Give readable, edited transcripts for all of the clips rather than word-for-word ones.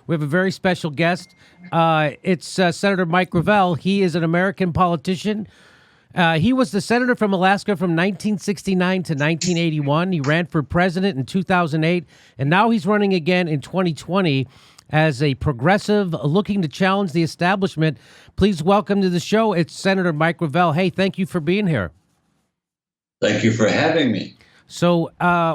We have a very special guest. It's Senator Mike Gravel. He is an American politician. He was the senator from Alaska from 1969 to 1981. He ran for president in 2008, and now he's running again in 2020 as a progressive looking to challenge the establishment. Please welcome to the show. It's Senator Mike Gravel. Hey, thank you for being here. Thank you for having me. So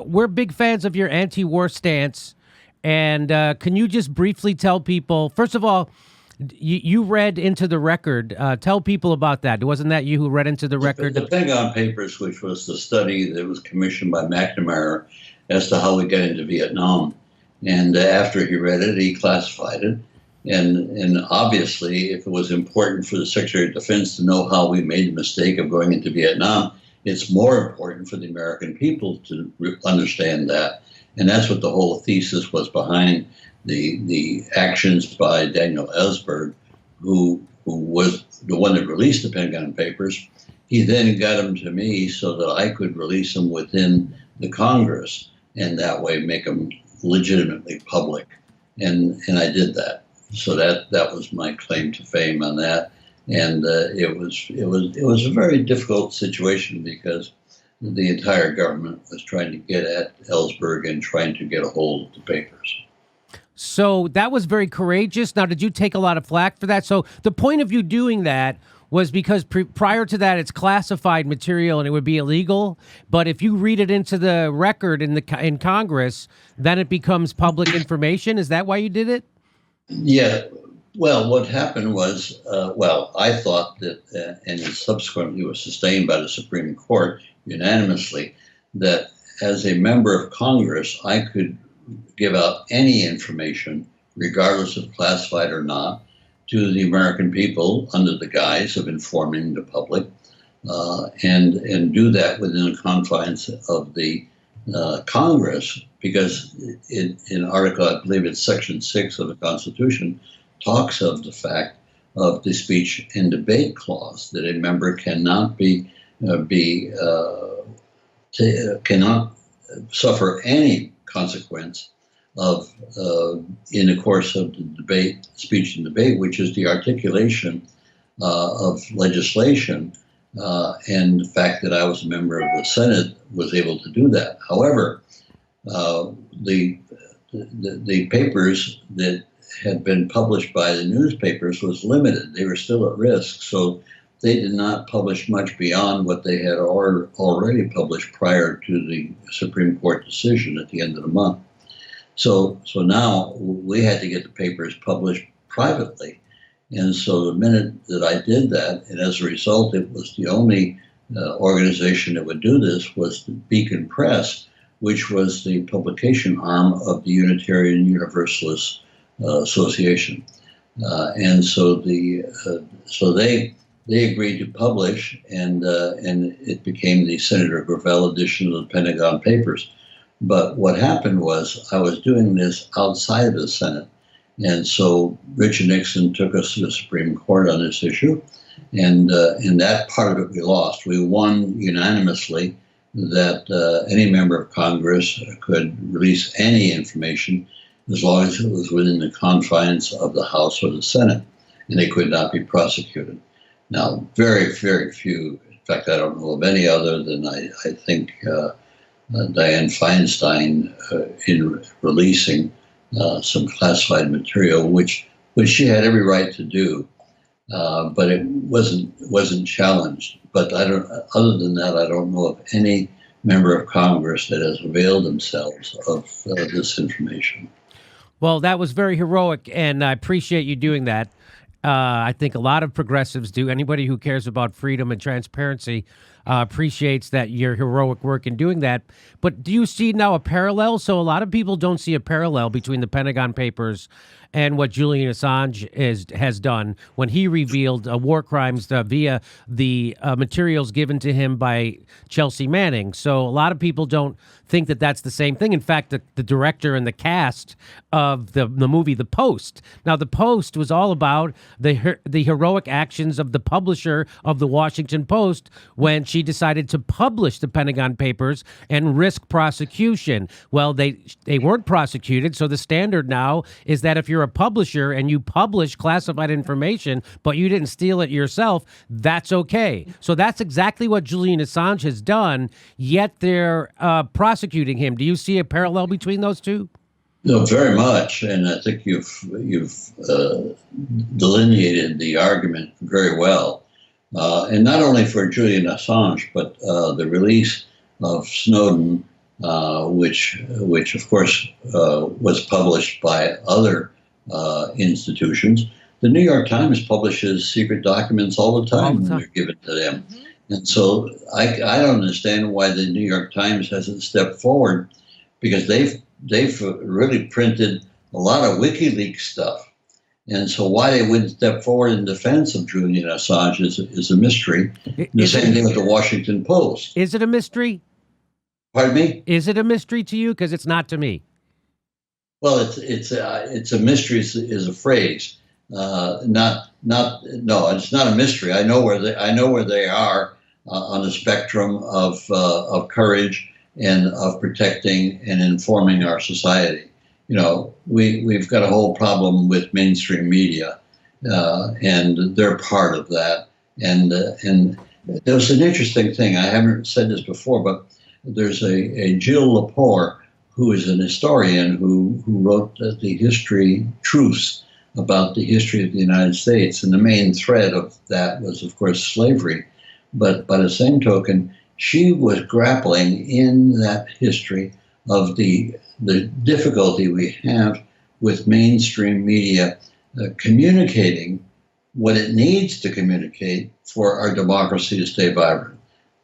we're big fans of your anti-war stance. And can you just briefly tell people, first of all, you read Into the Record. Tell people about that. Wasn't that you who read Into the Record? The Pentagon Papers, which was the study that was commissioned by McNamara as to how we got into Vietnam. And after he read it, he classified it. And obviously, if it was important for the Secretary of Defense to know how we made the mistake of going into Vietnam, it's more important for the American people to understand that. And that's what the whole thesis was behind the actions by Daniel Ellsberg, who was the one that released the Pentagon Papers. He then got them to me so that I could release them within the Congress and that way make them legitimately public. And I did that. So that was my claim to fame on that. And it was a very difficult situation because the entire government was trying to get at Ellsberg and trying to get a hold of the papers. So that was very courageous. Now, did you take a lot of flack for that? So the point of you doing that was because prior to that, it's classified material and it would be illegal. But if you read it into the record in Congress, then it becomes public information. Is that why you did it? Yeah. Well, what happened was, I thought that, and it subsequently was sustained by the Supreme Court unanimously, that as a member of Congress, I could give out any information, regardless of classified or not, to the American people under the guise of informing the public, and do that within the confines of the Congress, because in Article, I believe it's Section 6 of the Constitution, talks of the fact of the speech and debate clause that a member cannot cannot suffer any consequence of in the course of the debate, speech and debate, which is the articulation of legislation, and the fact that I was a member of the Senate was able to do that. However, the papers that had been published by the newspapers was limited. They were still at risk, so they did not publish much beyond what they had already published prior to the Supreme Court decision at the end of the month. So now we had to get the papers published privately. And so the minute that I did that, and as a result, it was the only organization that would do this, was the Beacon Press, which was the publication arm of the Unitarian Universalist Association. And so they agreed to publish, and it became the Senator Gravel edition of the Pentagon Papers. But what happened was I was doing this outside of the Senate. And so Richard Nixon took us to the Supreme Court on this issue. And in that part of it, we lost. We won unanimously that any member of Congress could release any information as long as it was within the confines of the House or the Senate, and they could not be prosecuted. Now, very, very few, in fact, I don't know of any other than I think Dianne Feinstein in releasing some classified material, which she had every right to do, but it wasn't challenged. But other than that, I don't know of any member of Congress that has availed themselves of this information. Well, that was very heroic, and I appreciate you doing that. I think a lot of progressives do. Anybody who cares about freedom and transparency appreciates that your heroic work in doing that. But do you see now a parallel? So a lot of people don't see a parallel between the Pentagon Papers and what Julian Assange has done when he revealed war crimes via the materials given to him by Chelsea Manning. So a lot of people don't think that that's the same thing. In fact, the director and the cast of the movie The Post. Now, The Post was all about the heroic actions of the publisher of the Washington Post when she she decided to publish the Pentagon Papers and risk prosecution. Well, they weren't prosecuted, so the standard now is that if you're a publisher and you publish classified information, but you didn't steal it yourself, that's okay. So that's exactly what Julian Assange has done, yet they're prosecuting him. Do you see a parallel between those two? No, very much, and I think you've delineated the argument very well. And not only for Julian Assange, but the release of Snowden, which of course was published by other institutions. The New York Times publishes secret documents all the time when they're given to them. Mm-hmm. And so I don't understand why the New York Times hasn't stepped forward, because they've really printed a lot of WikiLeaks stuff. And so why they wouldn't step forward in defense of Julian Assange is a mystery. The same thing with the Washington Post. Is it a mystery? Pardon me? Is it a mystery to you? Because it's not to me. Well, it's a mystery is a phrase. No, it's not a mystery. I know where they are on the spectrum of courage and of protecting and informing our society. You know, we've got a whole problem with mainstream media, and they're part of that. And there was an interesting thing. I haven't said this before, but there's a Jill Lepore, who is an historian who wrote the history truths about the history of the United States, and the main thread of that was, of course, slavery. But by the same token, she was grappling in that history of the difficulty we have with mainstream media communicating what it needs to communicate for our democracy to stay vibrant.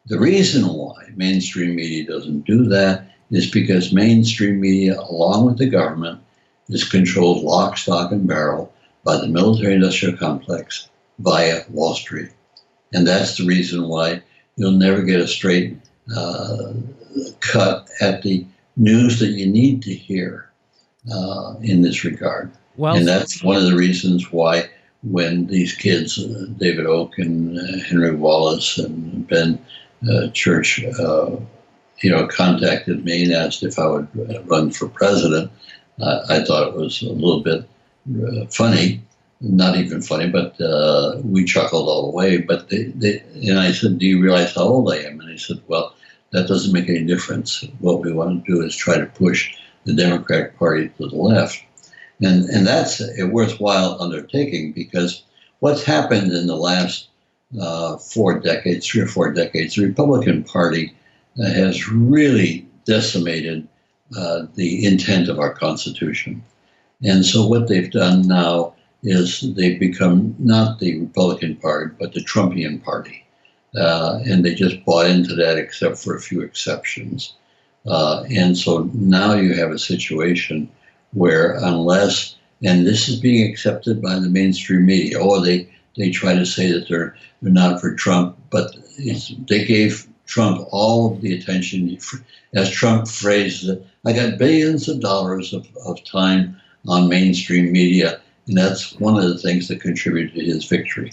The reason why mainstream media doesn't do that is because mainstream media, along with the government, is controlled lock, stock, and barrel by the military-industrial complex via Wall Street. And that's the reason why you'll never get a straight cut at the news that you need to hear in this regard. Well, and that's one of the reasons why when these kids, David Oak and Henry Wallace and Ben Church, contacted me and asked if I would run for president, I thought it was a little bit funny. Not even funny, but we chuckled all the way. But and I said, "Do you realize how old I am?" And he said, "Well, that doesn't make any difference. What we want to do is try to push the Democratic Party to the left." And that's a worthwhile undertaking, because what's happened in the last 3 or 4 decades, the Republican Party has really decimated the intent of our Constitution. And so what they've done now is they've become not the Republican Party, but the Trumpian Party. And they just bought into that, except for a few exceptions. And so now you have a situation where unless, and this is being accepted by the mainstream media, they try to say that they're not for Trump, but they gave Trump all of the attention. As Trump phrased it, I got billions of dollars of time on mainstream media. And that's one of the things that contributed to his victory.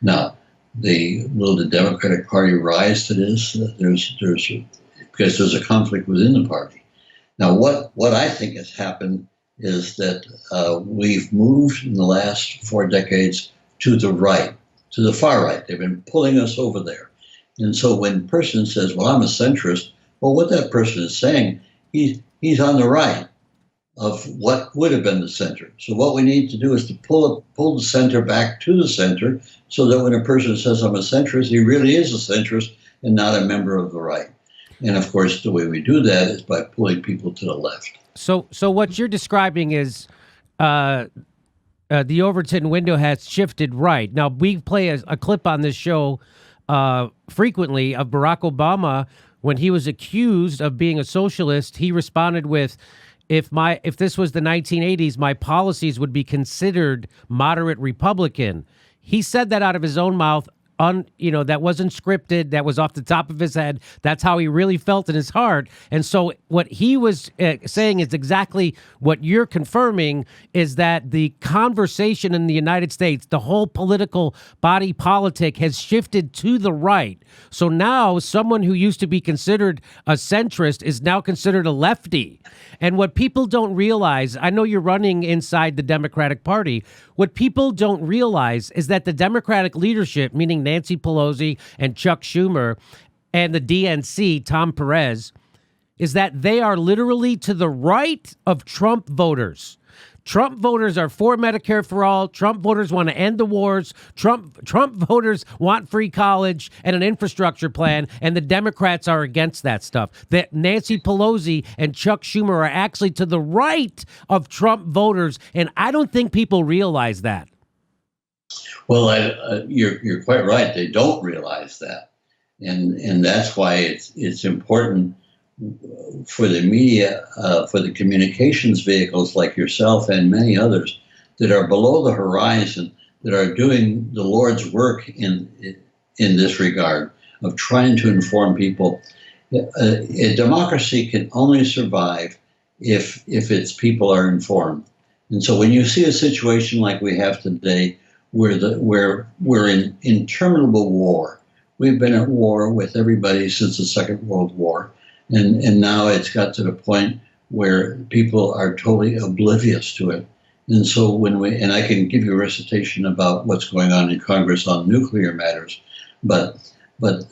Now, will the Democratic Party rise to this? Because there's a conflict within the party. Now, what I think has happened is that we've moved in the last 4 decades to the right, to the far right. They've been pulling us over there. And so when a person says, "Well, I'm a centrist," well, what that person is saying, he's on the right of what would have been the center. So what we need to do is to pull the center back to the center, so that when a person says, "I'm a centrist," he really is a centrist and not a member of the right. And of course, the way we do that is by pulling people to the left. So what you're describing is the Overton window has shifted right. Now, we play a clip on this show frequently of Barack Obama when he was accused of being a socialist. He responded with, if this was the 1980s, my policies would be considered moderate Republican. He said that out of his own mouth that wasn't scripted, that was off the top of his head. That's how he really felt in his heart. And so what he was saying is exactly what you're confirming, is that the conversation in the United States, the whole political body politic has shifted to the right. So now someone who used to be considered a centrist is now considered a lefty. And what people don't realize, I know you're running inside the Democratic Party, what people don't realize is that the Democratic leadership, meaning Nancy Pelosi and Chuck Schumer and the DNC, Tom Perez, is that they are literally to the right of Trump voters. Trump voters are for Medicare for all. Trump voters want to end the wars. Trump voters want free college and an infrastructure plan, and the Democrats are against that stuff. That Nancy Pelosi and Chuck Schumer are actually to the right of Trump voters, and I don't think people realize that. Well, you're quite right. They don't realize that, and that's why it's important for the media, for the communications vehicles like yourself and many others that are below the horizon, that are doing the Lord's work in this regard of trying to inform people. A democracy can only survive if its people are informed. And so when you see a situation like we have today, where we're in interminable war, we've been at war with everybody since the Second World War. And now it's got to the point where people are totally oblivious to it. And so and I can give you a recitation about what's going on in Congress on nuclear matters, but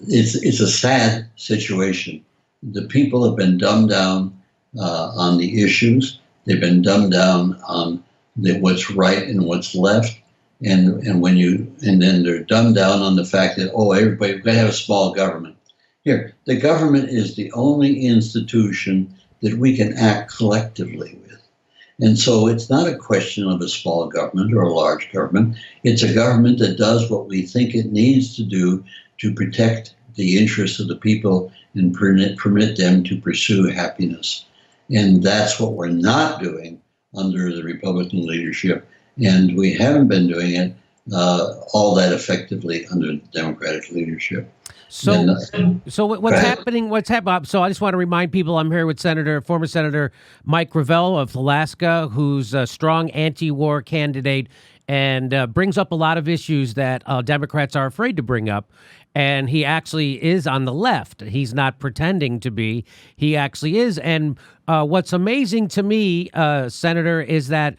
it's a sad situation. The people have been dumbed down on the issues. They've been dumbed down on what's right and what's left. And then they're dumbed down on the fact that, everybody, we've got to have a small government. Here, the government is the only institution that we can act collectively with. And so it's not a question of a small government or a large government. It's a government that does what we think it needs to do to protect the interests of the people and permit them to pursue happiness. And that's what we're not doing under the Republican leadership. And we haven't been doing it all that effectively under the Democratic leadership. So what's happening? So I just want to remind people I'm here with former Senator Mike Gravel of Alaska, who's a strong anti-war candidate and brings up a lot of issues that Democrats are afraid to bring up. And he actually is on the left. He's not pretending to be. He actually is. And what's amazing to me, Senator, is that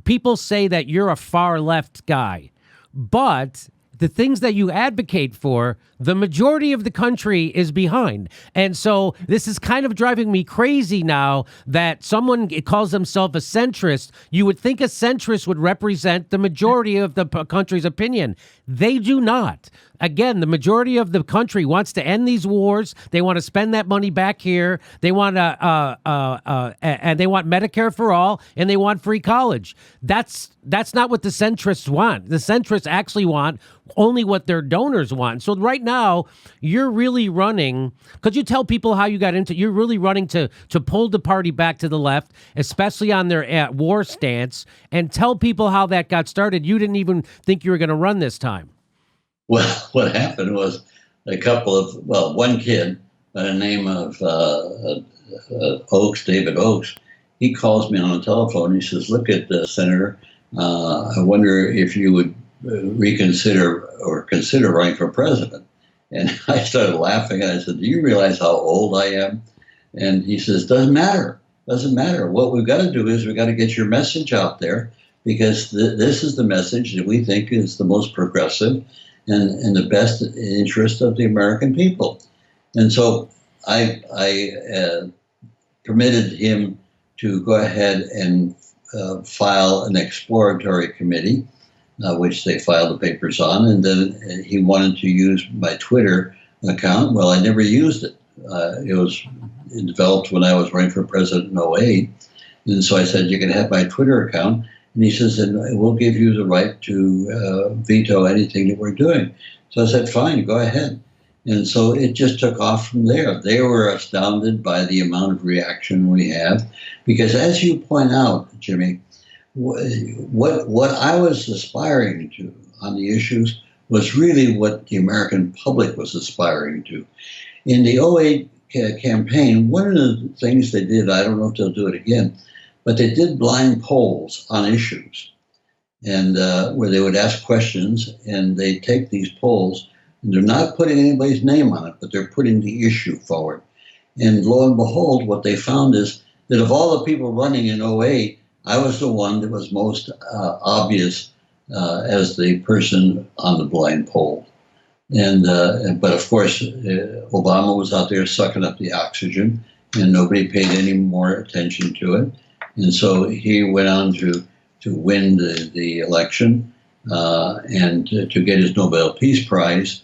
people say that you're a far left guy, but the things that you advocate for, the majority of the country is behind. And so this is kind of driving me crazy now that someone calls themselves a centrist. You would think a centrist would represent the majority of the country's opinion. They do not. Again, the majority of the country wants to end these wars. They want to spend that money back here. They want and they want Medicare for all, and they want free college. That's not what the centrists want. The centrists actually want only what their donors want. So right now, you're really running. Could you tell people how you got into? You're really running to pull the party back to the left, especially on their war stance, and tell people how that got started. You didn't even think you were going to run this time. Well, what happened was one kid by the name of David Oakes, he calls me on the telephone. He says, "Look at Senator, I wonder if you would reconsider or consider running for president." And I started laughing, and I said, "Do you realize how old I am?" And he says, Doesn't matter. What we've got to do is we've got to get your message out there, because this is the message that we think is the most progressive and the best interest of the American people. And so I permitted him to go ahead and file an exploratory committee, which they filed the papers on, and then he wanted to use my Twitter account. Well, I never used it. It developed when I was running for president in 2008. And so I said, "You can have my Twitter account." And he says, "And we'll give you the right to veto anything that we're doing." So I said, "Fine, go ahead." And so it just took off from there. They were astounded by the amount of reaction we have, because as you point out, Jimmy, what I was aspiring to on the issues was really what the American public was aspiring to. In the '08 campaign, one of the things they did, I don't know if they'll do it again, but they did blind polls on issues, and where they would ask questions, and they take these polls, and they're not putting anybody's name on it, but they're putting the issue forward. And lo and behold, what they found is that of all the people running in '08, I was the one that was most obvious as the person on the blind poll. But of course, Obama was out there sucking up the oxygen, and nobody paid any more attention to it. And so he went on to win the election and to get his Nobel Peace Prize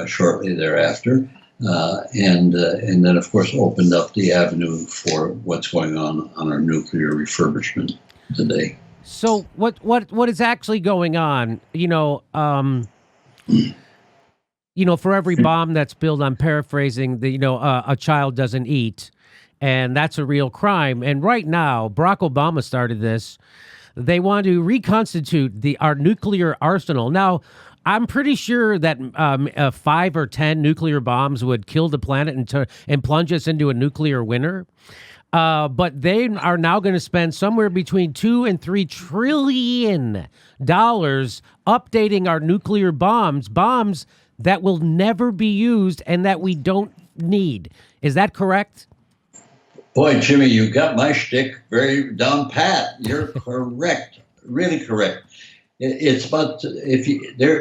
shortly thereafter. And then, of course, opened up the avenue for what's going on our nuclear refurbishment today. So what is actually going on? For every bomb that's built, I'm paraphrasing, a child doesn't eat, and that's a real crime. And right now, Barack Obama started this. They want to reconstitute our nuclear arsenal. Now, I'm pretty sure that 5 or 10 nuclear bombs would kill the planet and plunge us into a nuclear winter. But they are now going to spend somewhere between $2 and $3 trillion updating our nuclear bombs that will never be used and that we don't need. Is that correct? Boy, Jimmy, you got my shtick very down pat. You're correct, really correct. It's about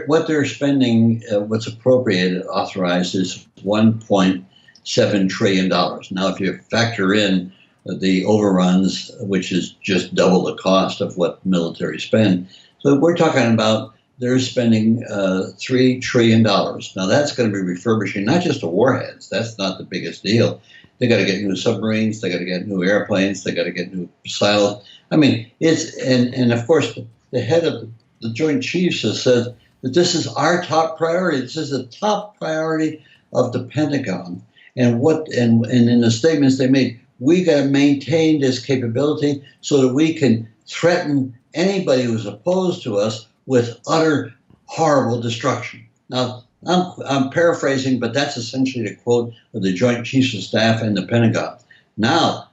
what they're spending, what's appropriated, authorized is $1.7 trillion. Now, if you factor in the overruns, which is just double the cost of what military spend, so we're talking about they're spending $3 trillion. Now, that's going to be refurbishing not just the warheads. That's not the biggest deal. They got to get new submarines. They got to get new airplanes. They got to get new missiles. I mean, and of course, the head of the Joint Chiefs has said that this is our top priority. This is the top priority of the Pentagon. And in the statements they made, we got to maintain this capability so that we can threaten anybody who's opposed to us with utter horrible destruction. Now, I'm paraphrasing, but that's essentially the quote of the Joint Chiefs of Staff and the Pentagon. Now,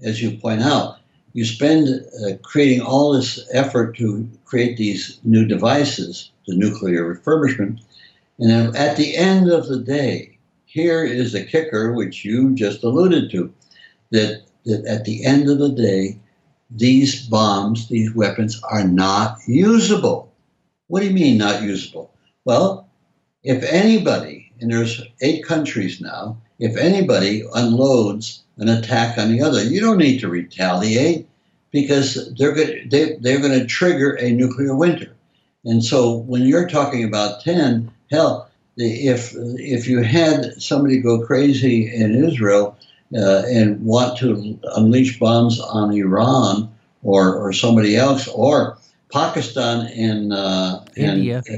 as you point out, you spend creating all this effort to create these new devices, the nuclear refurbishment, and then at the end of the day, here is the kicker, which you just alluded to, that at the end of the day, these bombs, these weapons are not usable. What do you mean not usable? Well, if anybody, and there's 8 countries now, if anybody unloads an attack on the other, you don't need to retaliate because they're going to trigger a nuclear winter. And so when you're talking about 10, hell, if you had somebody go crazy in Israel and want to unleash bombs on Iran or somebody else, or Pakistan and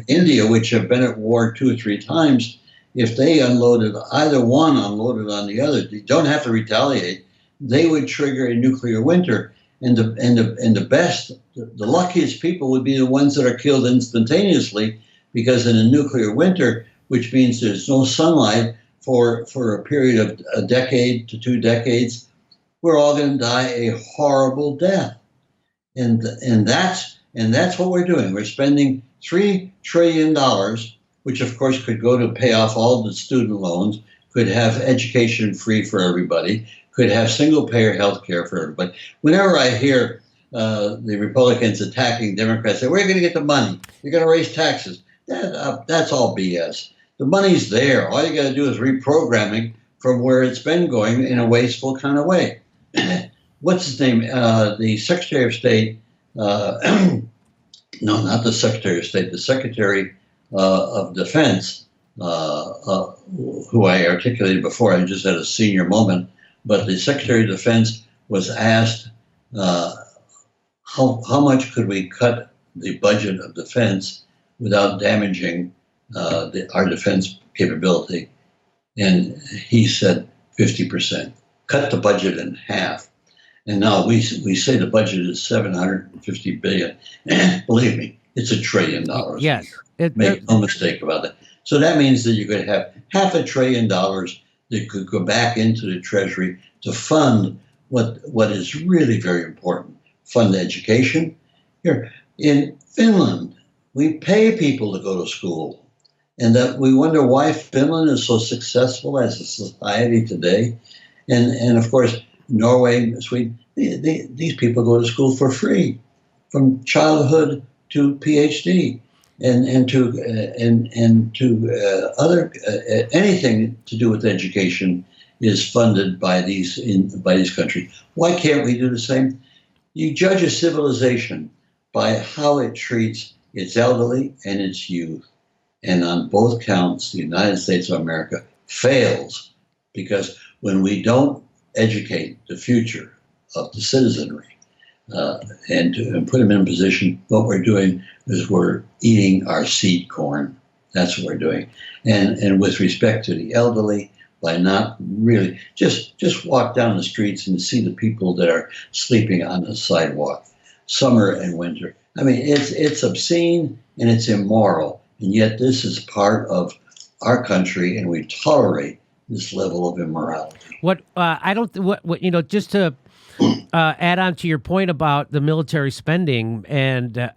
India, which have been at war 2 or 3 times, if they either one unloaded on the other, they don't have to retaliate. They would trigger a nuclear winter, and the luckiest people would be the ones that are killed instantaneously, because in a nuclear winter, which means there's no sunlight for a period of a decade to 2 decades, we're all going to die a horrible death, and that's what we're doing. We're spending $3 trillion, which of course could go to pay off all the student loans, could have education free for everybody, could have single-payer health care for everybody. Whenever I hear the Republicans attacking Democrats, say, where are you going to get the money? You're going to raise taxes. That's all BS. The money's there. All you got to do is reprogramming from where it's been going in a wasteful kind of way. What's his name? The Secretary of State, no, not the Secretary of State, the Secretary of Defense, who I articulated before. I just had a senior moment. But the Secretary of Defense was asked how much could we cut the budget of defense without damaging our defense capability, and he said 50%. Cut the budget in half. And now we say the budget is $750 billion. Believe me, It's $1 trillion a year. Yes. Make no mistake about that. So that means that you could have $500 billion that could go back into the Treasury to fund what is really very important. Fund education. Here in Finland, we pay people to go to school, and that we wonder why Finland is so successful as a society today. And of course, Norway, Sweden, these people go to school for free, from childhood to PhD, and to other anything to do with education is funded by these countries. Why can't we do the same? You judge a civilization by how it treats its elderly and its youth, and on both counts, the United States of America fails, because when we don't educate the future of the citizenry and put them in a position, what we're doing is we're eating our seed corn. That's what we're doing. And with respect to the elderly, by not really just walk down the streets and see the people that are sleeping on the sidewalk, summer and winter. I mean, it's obscene and it's immoral, and yet this is part of our country, and we tolerate this level of immorality. Just to add on to your point about the military spending and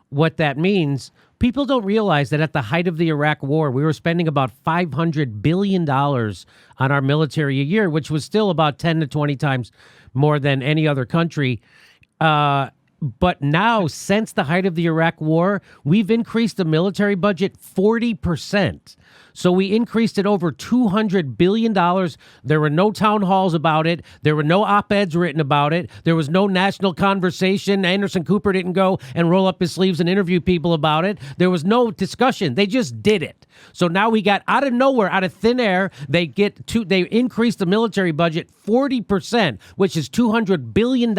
what that means, people don't realize that at the height of the Iraq War, we were spending about $500 billion on our military a year, which was still about 10 to 20 times more than any other country. But now, since the height of the Iraq War, we've increased the military budget 40%. So we increased it over $200 billion. There were no town halls about it. There were no op-eds written about it. There was no national conversation. Anderson Cooper didn't go and roll up his sleeves and interview people about it. There was no discussion. They just did it. So now we got out of nowhere, out of thin air, they increased the military budget 40%, which is $200 billion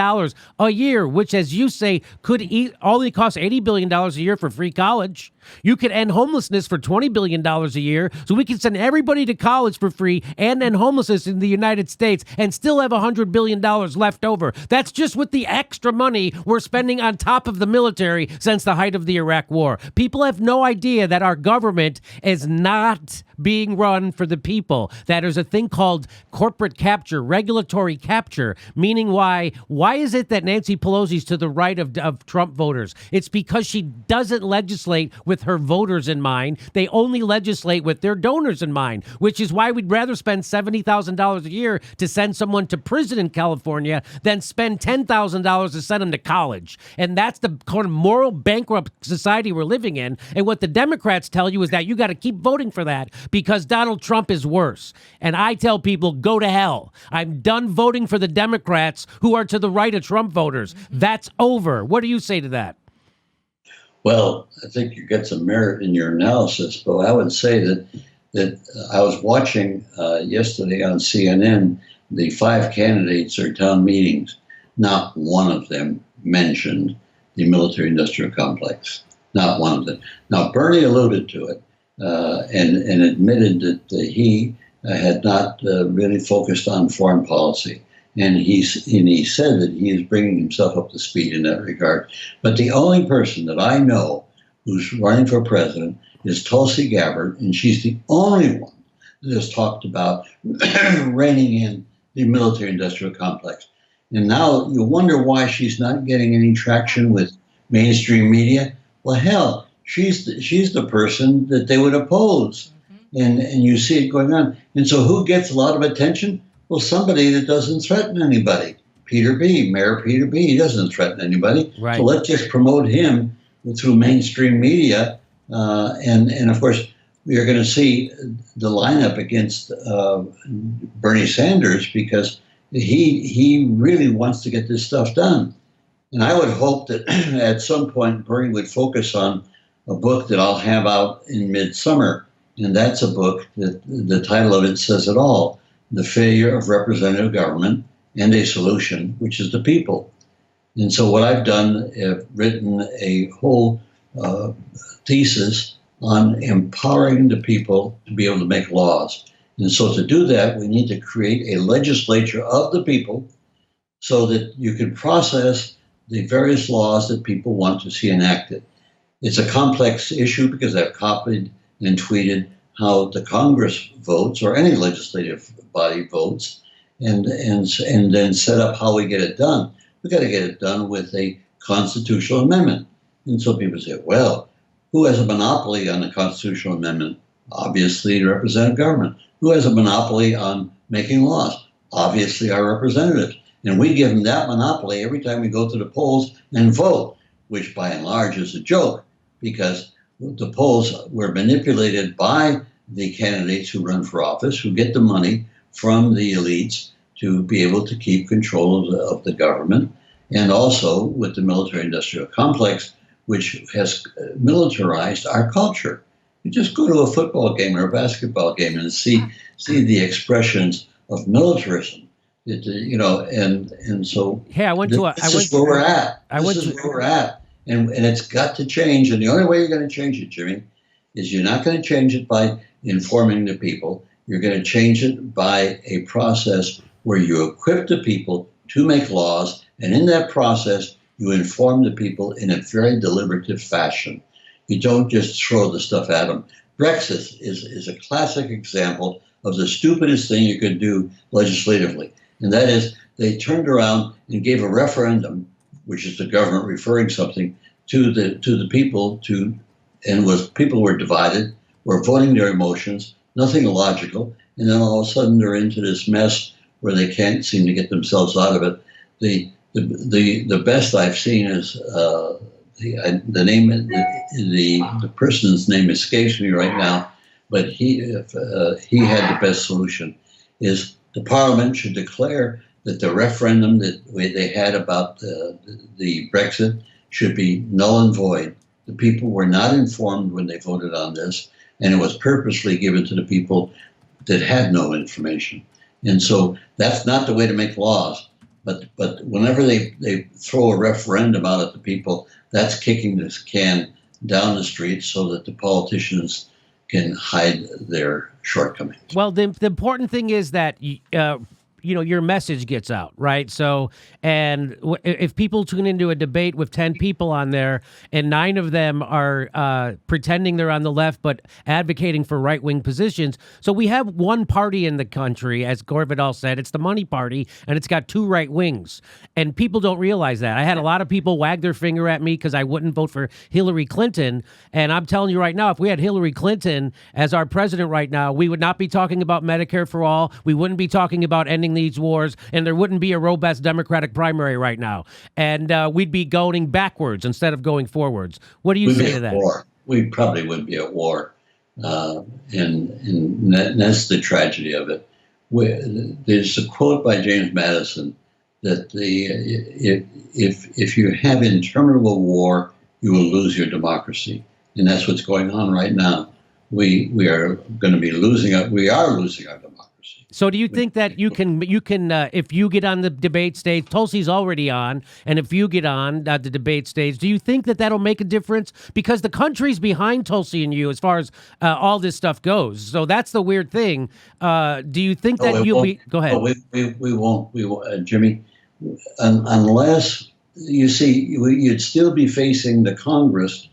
a year, which, as you say, could only cost $80 billion a year for free college. You could end homelessness for $20 billion a year, so we can send everybody to college for free and end homelessness in the United States and still have $100 billion left over. That's just with the extra money we're spending on top of the military since the height of the Iraq War. People have no idea that our government is not being run for the people. That there's a thing called corporate capture, regulatory capture, meaning why is it that Nancy Pelosi's to the right of Trump voters? It's because she doesn't legislate with her voters in mind. They only legislate with their donors in mind, which is why we'd rather spend $70,000 a year to send someone to prison in California than spend $10,000 to send them to college. And that's the kind of moral bankrupt society we're living in. And what the Democrats tell you is that you got to keep voting for that because Donald Trump is worse. And I tell people, go to hell. I'm done voting for the Democrats who are to the right of Trump voters. That's over. What do you say to that? Well, I think you get some merit in your analysis, but I would say that I was watching yesterday on CNN the 5 candidates at town meetings. Not one of them mentioned the military-industrial complex. Not one of them. Now, Bernie alluded to it and admitted that he had not really focused on foreign policy. And he said that he is bringing himself up to speed in that regard. But the only person that I know who's running for president is Tulsi Gabbard, and she's the only one that has talked about reining in the military-industrial complex. And now you wonder why she's not getting any traction with mainstream media. Well, hell, she's the person that they would oppose, and you see it going on. And so who gets a lot of attention? Well, somebody that doesn't threaten anybody. Mayor Peter B. He doesn't threaten anybody. Right. So let's just promote him through mainstream media. And of course, you're going to see the lineup against Bernie Sanders because he really wants to get this stuff done. And I would hope that at some point Bernie would focus on a book that I'll have out in midsummer. And that's a book that the title of it says it all. The Failure of Representative Government and a Solution, which is the people. And so what I've done, I've written a whole thesis on empowering the people to be able to make laws. And so to do that, we need to create a legislature of the people so that you can process the various laws that people want to see enacted. It's a complex issue because I've copied and tweeted how the Congress votes or any legislative body votes, and then set up how we get it done. We got to get it done with a constitutional amendment. And so people say, well, who has a monopoly on the constitutional amendment? Obviously, the representative government. Who has a monopoly on making laws? Obviously, our representatives. And we give them that monopoly every time we go to the polls and vote, which by and large is a joke because the polls were manipulated by the candidates who run for office, who get the money from the elites to be able to keep control of the government, and also with the military-industrial complex, which has militarized our culture. You just go to a football game or a basketball game and see the expressions of militarism. And so Hey, I went to a. this is where we're at. And it's got to change. And the only way you're going to change it, Jimmy, is you're not going to change it by informing the people. You're going to change it by a process where you equip the people to make laws. And in that process, you inform the people in a very deliberative fashion. You don't just throw the stuff at them. Brexit is a classic example of the stupidest thing you could do legislatively. And that is they turned around and gave a referendum, which is the government referring something to the people people were divided, were voting their emotions, nothing illogical, and then all of a sudden they're into this mess where they can't seem to get themselves out of it. The best I've seen is the name the person's name escapes me right now, but he had the best solution. Is the Parliament should declare that the referendum that they had about the Brexit should be null and void. The people were not informed when they voted on this, and it was purposely given to the people that had no information. And so that's not the way to make laws. But whenever they throw a referendum out at the people, that's kicking this can down the street so that the politicians can hide their shortcomings. Well, the important thing is that your message gets out, right? So, and if people tune into a debate with 10 people on there and 9 of them are pretending they're on the left but advocating for right-wing positions, so we have one party in the country, as Gore Vidal said, it's the money party, and it's got 2 right wings, and people don't realize that. I had a lot of people wag their finger at me because I wouldn't vote for Hillary Clinton, and I'm telling you right now, if we had Hillary Clinton as our president right now, we would not be talking about Medicare for all, we wouldn't be talking about ending these wars, and there wouldn't be a robust Democratic primary right now. And we'd be going backwards instead of going forwards. What do you say to that? War. We probably would be at war. And that's the tragedy of it. There's a quote by James Madison that if you have interminable war, you will lose your democracy. And that's what's going on right now. We are going to be losing our democracy. So do you think that you can if you get on the debate stage, Tulsi's already on, and if you get on the debate stage, do you think that that'll make a difference? Because the country's behind Tulsi and you as far as all this stuff goes. So that's the weird thing. Do you think that you'll be? Go ahead. We won't, Jimmy, unless you see you'd still be facing the Congress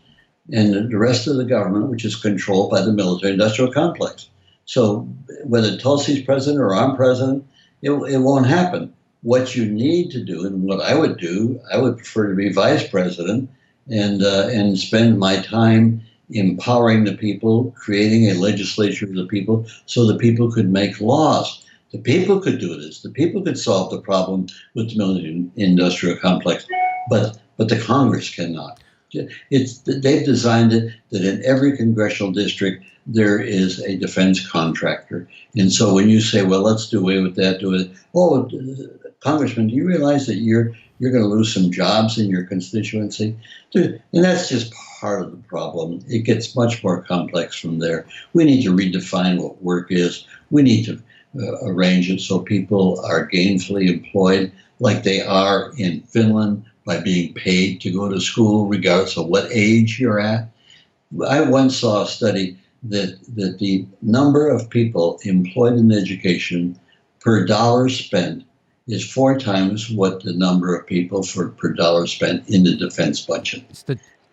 and the rest of the government, which is controlled by the military-industrial complex. So whether Tulsi's president or I'm president, it won't happen. What you need to do, and what I would do, I would prefer to be vice president and spend my time empowering the people, creating a legislature of the people, so the people could make laws. The people could do this. The people could solve the problem with the military-industrial complex, but the Congress cannot. They've designed it that in every congressional district there is a defense contractor. And so when you say, well, let's do away with that, Congressman, do you realize that you're going to lose some jobs in your constituency? And that's just part of the problem. It gets much more complex from there. We need to redefine what work is. We need to arrange it so people are gainfully employed like they are in Finland, by being paid to go to school regardless of what age you're at. I once saw a study that the number of people employed in education per dollar spent is 4 times what the number of people per dollar spent in the defense budget.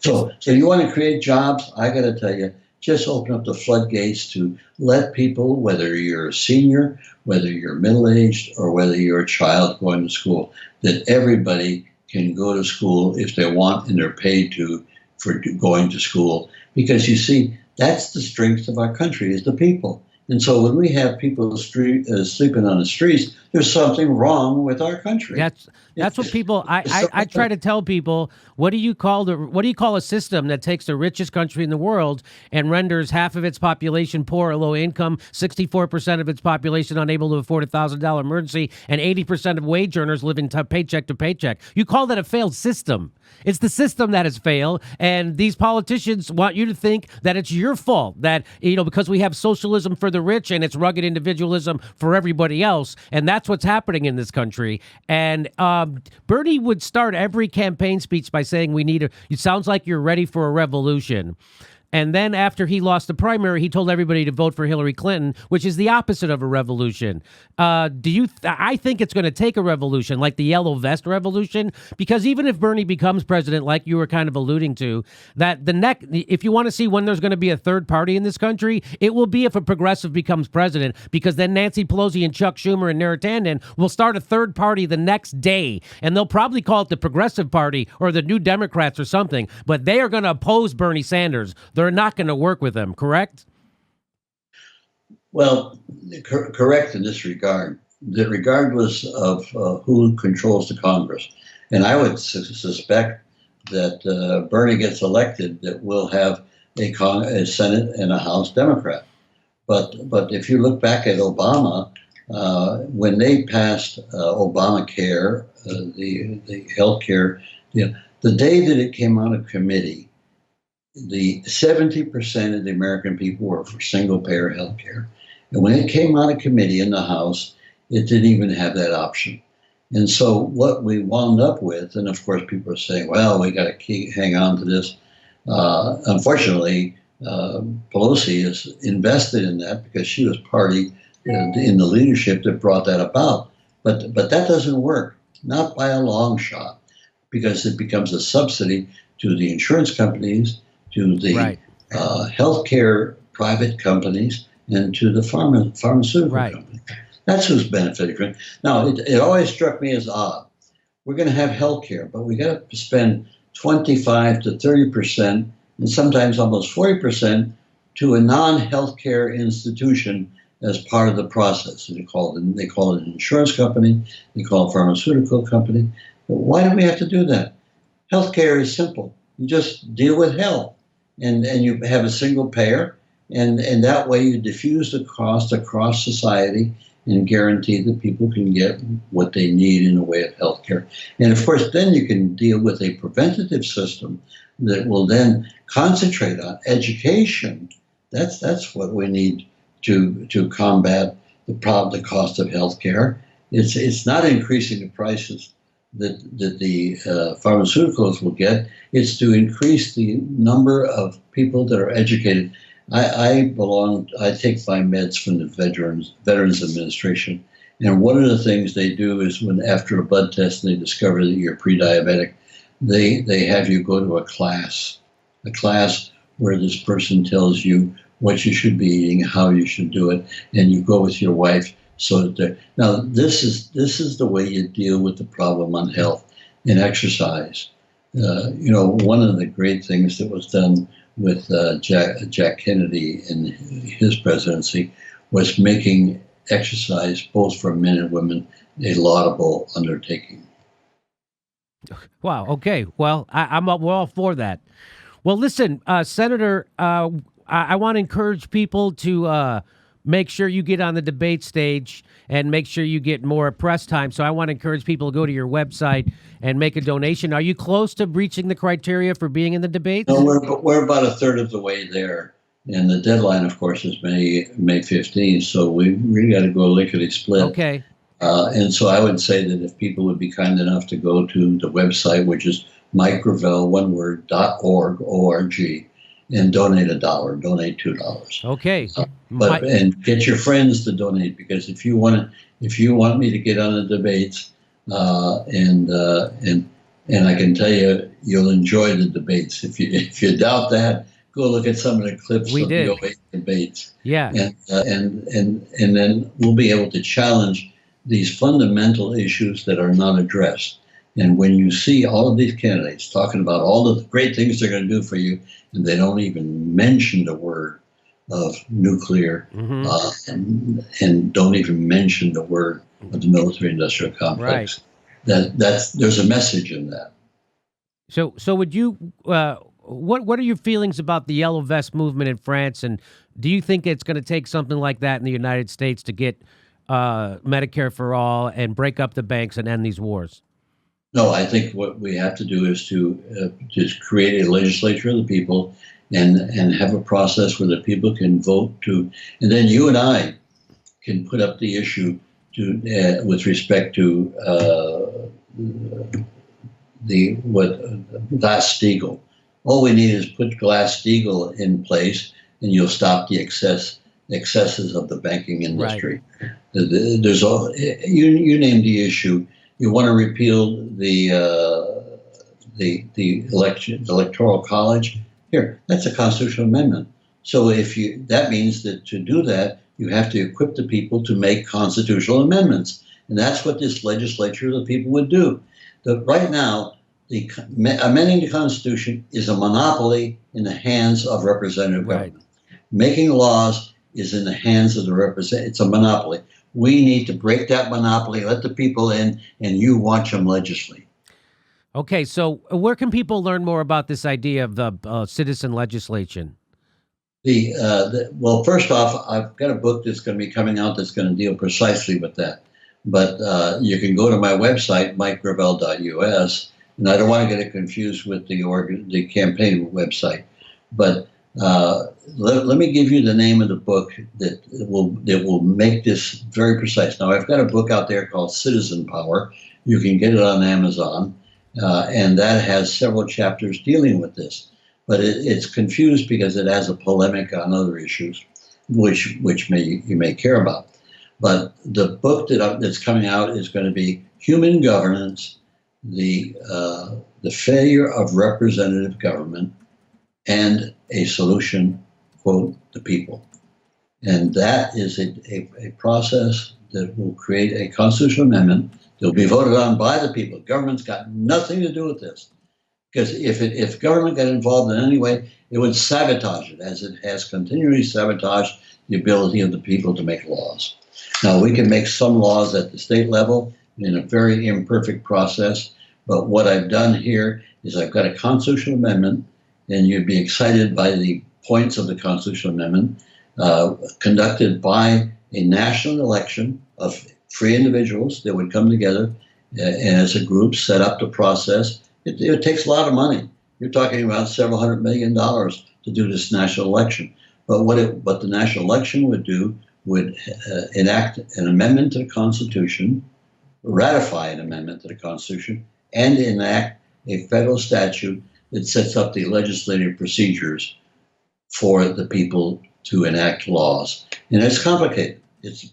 So you want to create jobs? I got to tell you, just open up the floodgates to let people, whether you're a senior, whether you're middle aged, or whether you're a child going to school, that everybody can go to school if they want and they're paid to for going to school. Because you see, that's the strength of our country is the people. And so when we have people sleeping on the streets, there's something wrong with our country. That's what people. I try to tell people, what do you call a system that takes the richest country in the world and renders half of its population poor or low income, 64% of its population unable to afford $1,000 emergency, and 80% of wage earners living paycheck to paycheck? You call that a failed system. It's the system that has failed, and these politicians want you to think that it's your fault, that, because we have socialism for the rich and it's rugged individualism for everybody else, and that's what's happening in this country. And Bernie would start every campaign speech by saying, it sounds like you're ready for a revolution. And then after he lost the primary, he told everybody to vote for Hillary Clinton, which is the opposite of a revolution. I think it's going to take a revolution, like the yellow vest revolution, because even if Bernie becomes president, like you were kind of alluding to, if you want to see when there's going to be a third party in this country, it will be if a progressive becomes president, because then Nancy Pelosi and Chuck Schumer and Narragansett will start a third party the next day, and they'll probably call it the Progressive Party or the New Democrats or something, but they are going to oppose Bernie Sanders. They're not going to work with him, correct? Well, correct in this regard, that regardless of who controls the Congress, and I would suspect that Bernie gets elected, that we'll have a Senate and a House Democrat. But if you look back at Obama, when they passed Obamacare, the health care, the day that it came out of committee, the 70% of the American people were for single-payer health care. And when it came out of committee in the House, it didn't even have that option. And so what we wound up with, and of course people are saying, well, we got to hang on to this. Unfortunately, Pelosi is invested in that because she was party in the leadership that brought that about. But that doesn't work, not by a long shot, because it becomes a subsidy to the insurance companies, to the healthcare private companies, and to the pharmaceutical companies. That's who's benefiting from it. Now, it always struck me as odd. We're going to have healthcare, but we got to spend 25 to 30%, and sometimes almost 40%, to a non-healthcare institution as part of the process. And they call it an insurance company. They call it a pharmaceutical company. But why do we have to do that? Healthcare is simple. You just deal with health. And you have a single payer, and that way you diffuse the cost across society and guarantee that people can get what they need in the way of healthcare. And of course, then you can deal with a preventative system that will then concentrate on education. That's what we need to combat the cost of healthcare. It's not increasing the prices that the pharmaceuticals will get. It's to increase the number of people that are educated. I take my meds from the Veterans Administration, and one of the things they do is when after a blood test and they discover that you're pre-diabetic, they have you go to a class where this person tells you what you should be eating, how you should do it, and you go with your wife. So now this is the way you deal with the problem on health and exercise. One of the great things that was done with Jack Kennedy in his presidency was making exercise, both for men and women, a laudable undertaking. Wow. Okay. Well, we're all for that. Well, listen, Senator, I want to encourage people to make sure you get on the debate stage and make sure you get more press time. So I want to encourage people to go to your website and make a donation. Are you close to reaching the criteria for being in the debates? No, we're about a third of the way there. And the deadline, of course, is May 15th. So we really got to go lickety-split. Okay. And so I would say that if people would be kind enough to go to the website, which is mikegravel.org, O-R-G, and donate $1, donate $2. Okay. And get your friends to donate, because if you want me to get on the debates and And I can tell you, you'll enjoy the debates. If you doubt that, go look at some of the clips We of the did. '08 debates, Yeah. and then we'll be able to challenge these fundamental issues that are not addressed. And when you see all of these candidates talking about all the great things they're going to do for you, and they don't even mention the word of nuclear, Hmm. and don't even mention the word of the military-industrial Right. complex, that's there's a message in that. So would you? What are your feelings about the yellow vest movement in France, and do you think it's going to take something like that in the United States to get Medicare for all and break up the banks and end these wars? No, I think what we have to do is to just create a legislature of the people, and have a process where the people can vote to, and then you and I can put up the issue to with respect to the what Glass-Steagall. All we need is put Glass-Steagall in place, and you'll stop the excesses of the banking Right. industry. There's all you named the issue. You want to repeal the electoral college. Here, that's a constitutional amendment. So if you that means that to do that, you have to equip the people to make constitutional amendments, and that's what this legislature of the people would do. Right now, amending the Constitution is a monopoly in the hands of representative Right. government. Making laws is in the hands of the representative. It's a monopoly. We need to break that monopoly, let the people in, and you watch them legislate. Okay. So where can people learn more about this idea of the citizen legislation? Well, first off, I've got a book that's going to be coming out that's going to deal precisely with that. But you can go to my website, mikegravel.us, and I don't want to get it confused with the campaign website. But let me give you the name of the book that will make this very precise. Now, I've got a book out there called Citizen Power. You can get it on Amazon, and that has several chapters dealing with this. But it's confused because it has a polemic on other issues, which you may care about. But the book that's coming out is going to be Human Governance, the failure of representative government, and a solution, quote, the people. And that is a process that will create a constitutional amendment that will be voted on by the people. Government's got nothing to do with this. Because if government got involved in any way, it would sabotage it, as it has continually sabotaged the ability of the people to make laws. Now, we can make some laws at the state level in a very imperfect process, but what I've done here is I've got a constitutional amendment, and you'd be excited by the points of the constitutional amendment, conducted by a national election of free individuals that would come together and as a group set up the process. It takes a lot of money. You're talking about several $100 million to do this national election. But what the national election would do would enact an amendment to the Constitution, ratify an amendment to the Constitution, and enact a federal statute that sets up the legislative procedures for the people to enact laws. And it's complicated.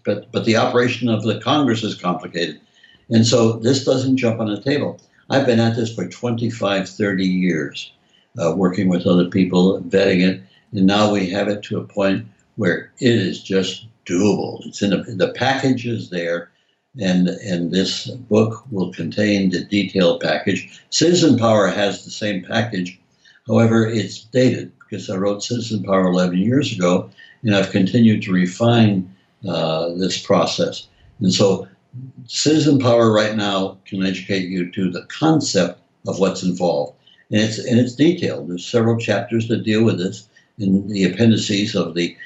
But the operation of the Congress is complicated. And so this doesn't jump on the table. I've been at this for 25, 30 years, working with other people, vetting it, and now we have it to a point where it is just doable. It's in the package is there, and this book will contain the detailed package. Citizen Power has the same package, however, it's dated because I wrote Citizen Power 11 years ago, and I've continued to refine this process. And so Citizen Power right now can educate you to the concept of what's involved. And it's detailed. There's several chapters that deal with this in the appendices of the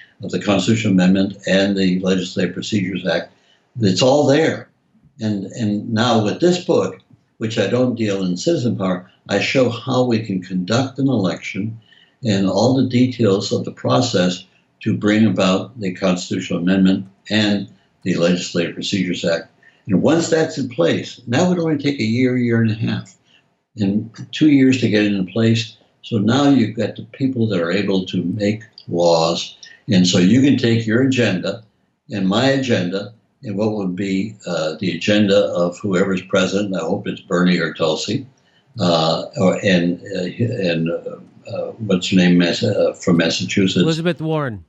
Constitutional Amendment and the Legislative Procedures Act. It's all there. And now with this book, which I don't deal in Citizen Power, I show how we can conduct an election and all the details of the process to bring about the Constitutional Amendment and the Legislative Procedures Act. And once that's in place, that would only take a year and a half, and 2 years to get it in place. So now you've got the people that are able to make laws. And so you can take your agenda and my agenda and what would be the agenda of whoever's president. I hope it's Bernie or Tulsi. What's her name, from Massachusetts? Elizabeth Warren.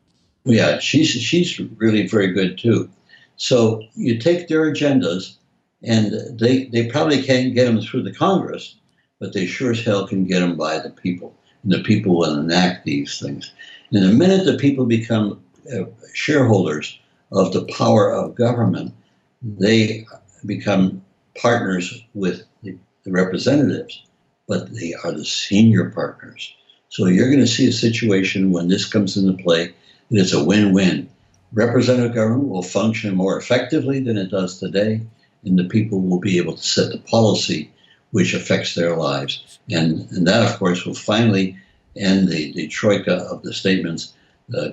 Yeah, she's really very good too. So you take their agendas, and they probably can't get them through the Congress, but they sure as hell can get them by the people, and the people will enact these things. And the minute the people become shareholders of the power of government, they become partners with the representatives, but they are the senior partners. So you're going to see a situation when this comes into play that it's a win-win. Representative government will function more effectively than it does today, and the people will be able to set the policy which affects their lives. And that, of course, will finally end the troika of the statements,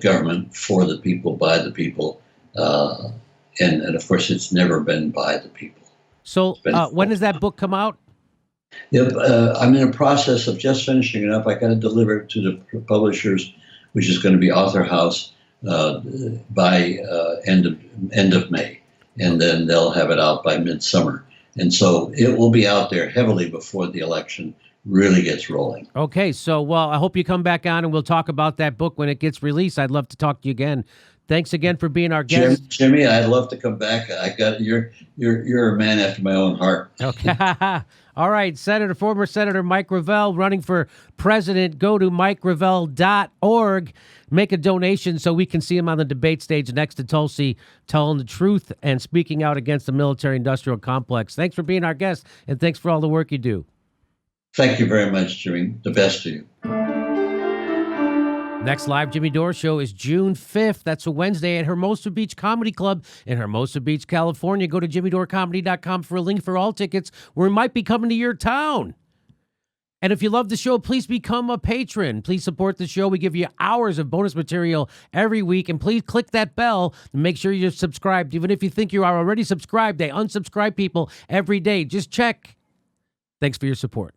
government for the people, by the people. And of course, it's never been by the people. So when does that book come out? Yep, I'm in a process of just finishing it up. I got to deliver it to the publishers, which is going to be Author House, by end of May, and then they'll have it out by midsummer. And so it will be out there heavily before the election really gets rolling. Okay, so well, I hope you come back on and we'll talk about that book when it gets released. I'd love to talk to you again. Thanks again for being our guest, Jimmy. I'd love to come back. You're a man after my own heart. Okay. All right, former Senator Mike Gravel running for president. Go to MikeGravel.org. Make a donation so we can see him on the debate stage next to Tulsi, telling the truth and speaking out against the military-industrial complex. Thanks for being our guest, and thanks for all the work you do. Thank you very much, Jimmy. The best to you. Next live Jimmy Dore show is June 5th. That's a Wednesday at Hermosa Beach Comedy Club in Hermosa Beach, California. Go to jimmydorcomedy.com for a link for all tickets. We might be coming to your town. And if you love the show, please become a patron. Please support the show. We give you hours of bonus material every week. And please click that bell and make sure you're subscribed. Even if you think you are already subscribed, they unsubscribe people every day. Just check. Thanks for your support.